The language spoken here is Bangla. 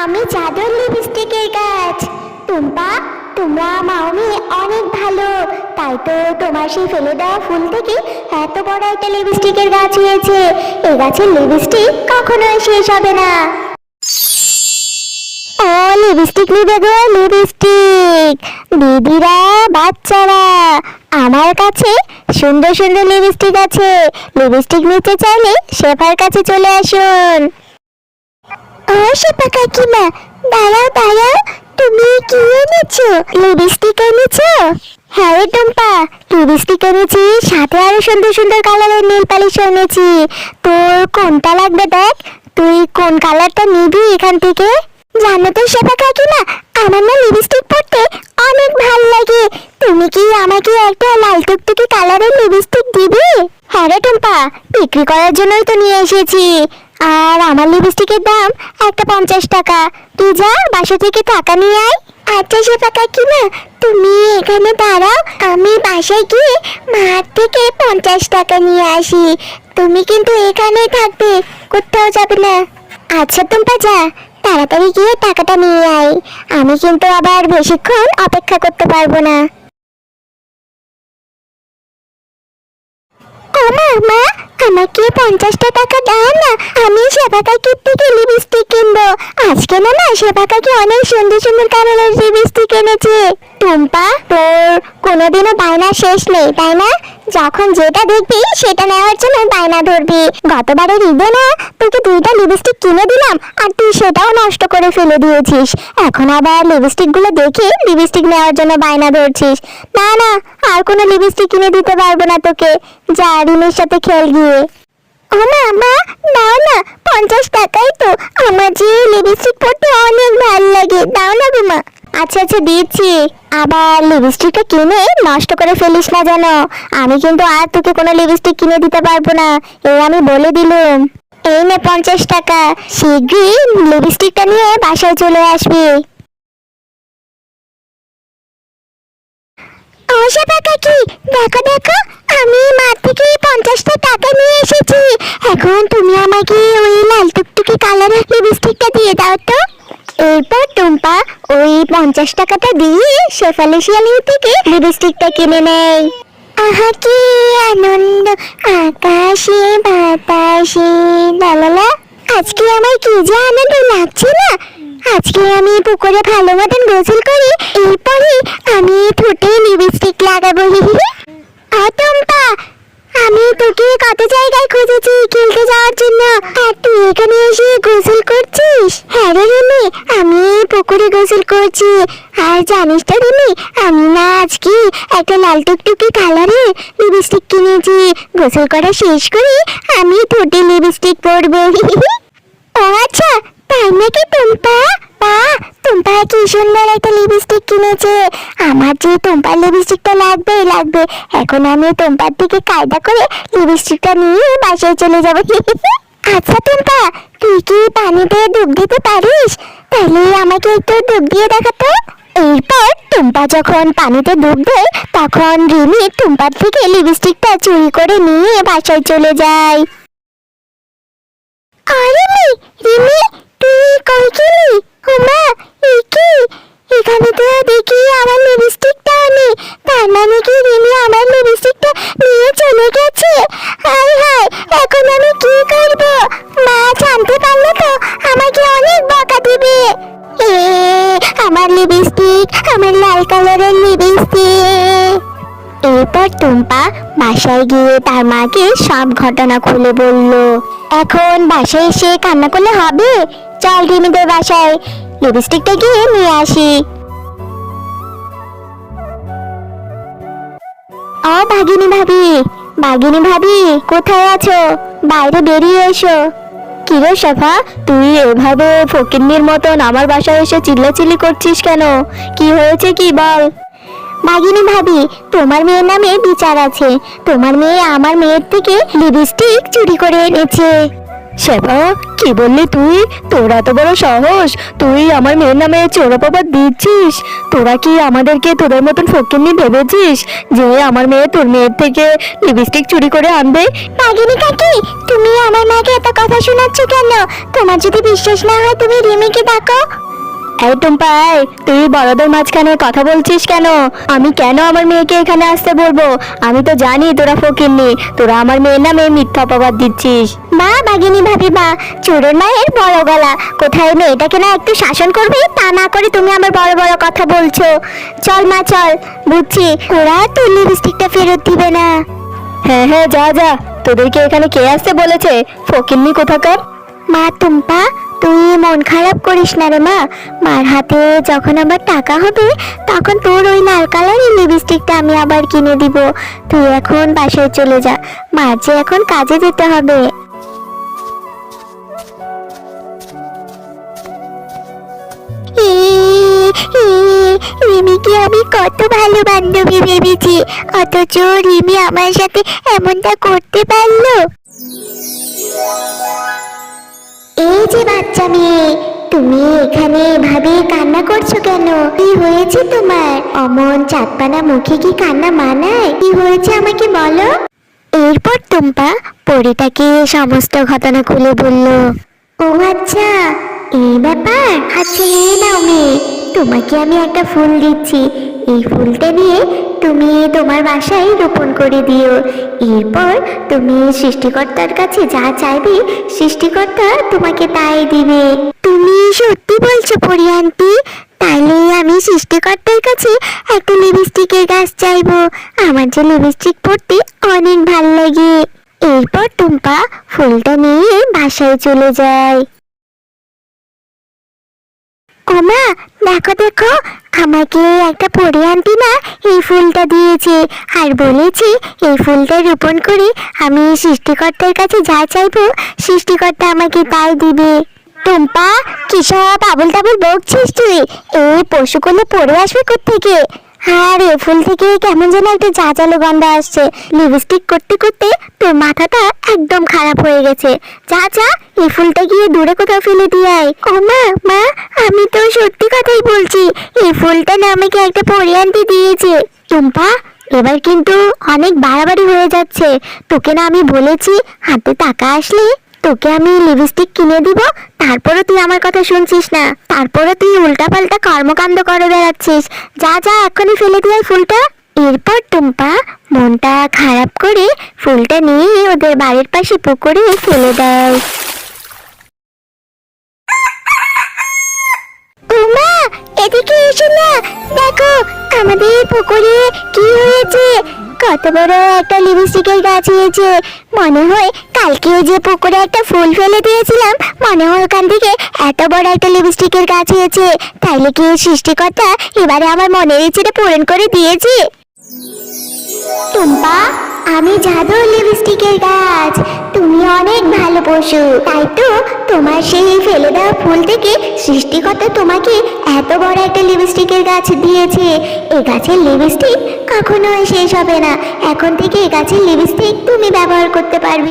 আমি জাদুর লিপস্টিকের গাছ। টুম্পা, তোমরা মাউমি অনেক ভালো, তাই তো তোমার সেই ফেলে দেওয়া ফুল থেকে এত বড় একটা লিপস্টিকের গাছ হয়েছে। এই গাছের লিপস্টিক কখনোই শেষ হবে না। ও লিপস্টিক নিবে গো, লিপস্টিক। দিদিরা, বাচ্চারা, আমার কাছে সুন্দর সুন্দর লিপস্টিক আছে। লিপস্টিক নিতে চাইলে শেফার কাছে চলে আসুন। ও শেফা কাকিমা, দাঁড়াও দাঁড়াও, তুমি কি এনেছো? লিপস্টিক এনেছো? হ্যাঁ রে টুম্পা, লিপস্টিক এনেছি, সাথে আরো সুন্দর সুন্দর কালারের নেল পালিশ এনেছি। তোর কোনটা লাগবে দেখ, তুই কোন কালারটা নিবি এখান থেকে? জানো তো শেফা কাকিমা, আমার না লিপস্টিক পরতে অনেক ভালো লাগে। তুমি কি আমাকে একটা লাল টুকটুকি কালারের লিপস্টিক দিবে? হ্যাঁ রে টুম্পা, বিক্রি করার জন্যই তো নিয়ে এসেছি। আর আমার লিপস্টিকের দাম একটা 50 টাকা। তুই যা বাসা থেকে টাকা নিয়ে আয়। আচ্ছা শেফা কাকিমা, তুমি এখানে দাঁড়াও, আমি বাসায় গিয়ে মার থেকে 50 টাকা নিয়ে আসি। তুমি কিন্তু এখানেই থাকবে, কোথাও যাবে না। আচ্ছা টুম্পা যা, তাড়াতাড়ি গিয়ে টাকাটা নিয়ে আয়। আমি কিন্তু আবার বেশিক্ষণ অপেক্ষা করতে পারবো না। ও মা, মা, আমাকে 50টা টাকা দাও না, আমি শেফা কাকির থেকে লিপস্টিক কিনবো। আজকে না না শেফা কাকি অনেক সুন্দর সুন্দর কালারের লিপস্টিক এনেছে। টুম্পা, তোর কোনোদিনও বায়না শেষ নেই তাই না? যখন যেটা দেখবি সেটা নেওয়ার জন্য বায়না ধরবি। গতবারের ঈদে না তোকে 2টা লিপস্টিক কিনে দিলাম, আর তুই সেটাও নষ্ট করে ফেলে দিয়েছিস। এখন আবার লিপস্টিক গুলো দেখে লিপস্টিক নেওয়ার জন্য বায়না ধরছিস। না না, আর কোনো লিপস্টিক কিনে দিতে পারবো না তোকে। যা রিমির সাথে খেল গিয়ে। ও মা, মা, দাও না, 50 টাকাই তো। আমার যে লিপস্টিক পরতে অনেক ভালো লাগে, দাও না গো মা। আচ্ছা আচ্ছা দিচ্ছি, আবার লিপস্টিকটা কিনে নষ্ট করে ফেলিস না যেন। আমি কিন্তু আর তোকে কোনো লিপস্টিক কিনে দিতে পারবো না, এই আমি বলে দিলুম। এই নে 50 টাকা, শীঘ্রই লিপস্টিকটা নিয়ে বাসায় চলে আসবি। ও শেফা কাকি, দেখো দেখো, আমি মা থেকে 50টা টাকা নিয়ে এসেছি। এখন তুমি আমাকে ওই লাল টুকটুকি কালারের লিপস্টিকটা দিয়ে দাও তো। এরপর টুম্পা ওই 50 টাকাটা দিয়ে শেফালি শিয়ালি থেকে লিপস্টিকটা কিনে নেয়। আহা কি আনন্দ, আকাশে বাতাসে লালালা। আজকে আমার কি যে আনন্দ লাগছে না। আজকে আমি পুকুরে ভালো মতন গোসল করি, এরপরে আমি ঠোঁটে লিপস্টিক লাগাবো। টুম্পা, আমি তোকে কত জায়গায় খুঁজেছি খেলতে যাওয়ার জন্য, আর তুই এখানে এসে গোসল করছিস? হ্যাঁ রে রিমি, আমি পুকুরে গোসল করছি। আর জানিস তো রিমি, আমি না আজকে একটা লাল টুকটুকি কালারে লিপস্টিক কিনেছি। গোসল করা শেষ করে আমি ঠোঁটে লিপস্টিক পরবো। ও আচ্ছা, তাই নাকি টুম্পা? বাহ, টুম্পা কি সুন্দর একটা লিপস্টিক কিনেছে। আমার যে টুম্পার লিপস্টিকটা লাগবে লাগবে। এখন আমি টুম্পার থেকে কায়দা করে লিপস্টিকটা নিয়ে বাসায় চলে যাবো। আচ্ছা টুম্পা, তুই কি পানিতে ডুব দিতে পারিস? তাহলে আমাকে একটু ডুব দিয়ে দেখাতো। এরপর টুম্পা যখন পানিতে ডুব দেয়, তখন রিমি টুম্পার থেকে লিপস্টিকটা চুরি করে নিয়ে বাসায় চলে যায়। রিমি, রিমি, তুই কই গেলি? ওমা, এই কি? এখানে তো দেখি আমার লিপস্টিকটাও নেই। তার মানে কি রিমি আমার লিপস্টিকটা নিয়ে চলে গেছে? হায় হায়, এখন আমি কি করব? মা জানতে পারলে তো আমাকে অনেক বকা দিবে। আমার লিপস্টিক, আমার লাল কালারের লিপস্টিক। এরপর টুম্পা বাসায় গিয়ে তার মাকে সব ঘটনা খুলে বলল। এখন বাসায় এসে কান্না করলে হবে? চল রিমিদের বাসায় লিপস্টিকটা গিয়ে নিয়ে আসি। ও ভাগিনী ভাবি, ভাগিনী ভাবি, কোথায় আছো? বাইরে বেরিয়ে এসো। কিরে শেফা, তুই এভাবে ফকিন্নির মতন আমার বাসায় এসে চিল্লাচিল্লি করছিস কেন? কি হয়েছে কি বল? ভাগিনী ভাবি, তোমার মেয়ের নামে বিচার আছে। তোমার মেয়ে আমার মেয়ের থেকে লিপস্টিক চুরি করে এনেছে। শেফা, কি বললি তুই? তোর এত বড় সাহস, তুই আমার মেয়ের নামে চোর অপবাদ দিচ্ছিস? তোরা কি আমাদেরকে তোদের মতন ফকিন্নি ভেবেছিস যে আমার মেয়ে তোর মেয়ের থেকে লিপস্টিক চুরি করে আনবে? নাগিনী কাকি, তুমি আমার মাকে এত কথা শোনাচ্ছ কেন? তোমার যদি বিশ্বাস না হয় তুমি রিমিকে ডাকো। এই টুম্পা, তুই বড়দের মাঝখানে কথা বলছিস কেন? আমি কেন আমার মেয়েকে এখানে আসতে বলবো? আমি তো জানি তোরা ফকিন্নি, তোরা আমার মেয়ের নামে মিথ্যা অপবাদ দিচ্ছিস। বা বাগিনী ভাবি বা, চোরের মায়ের বড় গলা। কোথায় মেয়েটাকে না একটু শাসন করবে, তা না করে তুমি আমার বড় বড় কথা বলছো। চল মা চল, বুঝছি ওরা তোর লিপস্টিকটা ফেরত দিবে না। হ্যাঁ হ্যাঁ, যা যা, তোদেরকে এখানে কে আসতে বলেছে? ফকিন্নি কোথাকার। মা টুম্পা, তুই মন খারাপ করিস না রে মা। মার হাতে যখন আবার টাকা হবে তখন তোর ওই লাল কালারের লিপস্টিকটা আমি আবার কিনে দিব। তুই এখন বাসায় চলে যা, মার যে এখন কাজে যেতে হবে। রিমিকে আমি কত ভালো বান্ধবী ভেবেছি, অথচ রিমি আমার সাথে এমনটা করতে পারলো। এই যে বাচ্চা মেয়ে, তুমি এখানে এভাবে কান্না করছো কেন? কি হয়েছে তোমার? অমন চাঁদপানা মুখে কি কান্না মানায়? কি হয়েছে আমাকে বলো। এরপর টুম্পা পরীটাকে সমস্ত ঘটনা খুলে বলল। ও আচ্ছা, এই ব্যাপার। আচ্ছা এই নাও মেয়ে, তোমাকে আমি একটা ফুল দিচ্ছি। এই ফুলটা নিয়ে তুমি তোমার বাসায় রোপণ করে দিও। এরপর তুমি সৃষ্টিকর্তার কাছে যা চাইবে সৃষ্টিকর্তা তোমাকে তাই দিবে। তুমি সত্যি বলছো পরি আন্টি? তাইলে আমি সৃষ্টিকর্তার কাছে একটা লিপস্টিকের গাছ চাইবো। আমার যে লিপস্টিক পরতে অনেক ভাল লাগে। এরপর টুম্পা ফুলটা নিয়ে বাসায় চলে যায়। ওমা, দেখো দেখো, আমাকে একটা পরি আন্টি না এই ফুলটা দিয়েছে আর বলেছে এই ফুলটা রোপণ করে আমি সৃষ্টিকর্তার কাছে যা চাইবো সৃষ্টিকর্তা আমাকে তাই দিবে। টুম্পা, কি সব আবল তাবল বকছিস তুই? এই পশুগুলো পড়ে আসবে কোত্থেকে? আর এ ফুল থেকে কেমন যেন একটা জাজালো গন্ধ আসছে। লিপস্টিক করতে করতে তোর মাথাটা একদম খারাপ হয়ে গেছে। যা যা, এই ফুলটা গিয়ে দূরে কোথাও ফেলে দিয়ে আয়। ও মা, মা, আমি তো সত্যি কথাই বলছি, এই ফুলটা না আমাকে একটা পরি আন্টি দিয়েছে। টুম্পা, এবার কিন্তু অনেক বাড়াবাড়ি হয়ে যাচ্ছে। তোকে না আমি বলেছি হাতে টাকা আসলে তোকে আমি লিপস্টিক কিনে দিব, তারপরে তুই আমার কথা শুনছিস না। তারপরে তুই উল্টাপাল্টা কর্মকাণ্ড করে বেড়াচ্ছিস। যা যা, এখনই ফেলে দিয়ে ফুলটা। এরপর টুম্পা মনটা খারাপ করে ফুলটা নিয়ে ওদের বাড়ির পাশে পুকুরে ফেলে দেয়। উমা, এদিকে এসো না, দেখো আমাদের পুকুরে কি হয়েছে। কত বড় একটা লিপস্টিকের গাছ হয়েছে। মনে হয় কালকেও যে পুকুরে একটা ফুল ফেলে দিয়েছিলাম, মনে হয় ওখান থেকে এত বড় একটা লিপস্টিকের গাছ হয়েছে। তাইলে কি সৃষ্টিকর্তা এবারে আমার মনের ইচ্ছেটা পূরণ করে দিয়েছে? টুম্পা, আমি জাদু লিপস্টিকের গাছ। তুমি অনেক ভালো পশু, তাই তো তোমার সেই ফেলে দেওয়া ফুল থেকে সৃষ্টিকর্তা তোমাকে এত বড় একটা লিপস্টিকের গাছ দিয়েছে। এই গাছের লিপস্টিক কখনোই শেষ হবে না। এখন থেকে এই গাছের লিপস্টিক তুমি ব্যবহার করতে পারবে।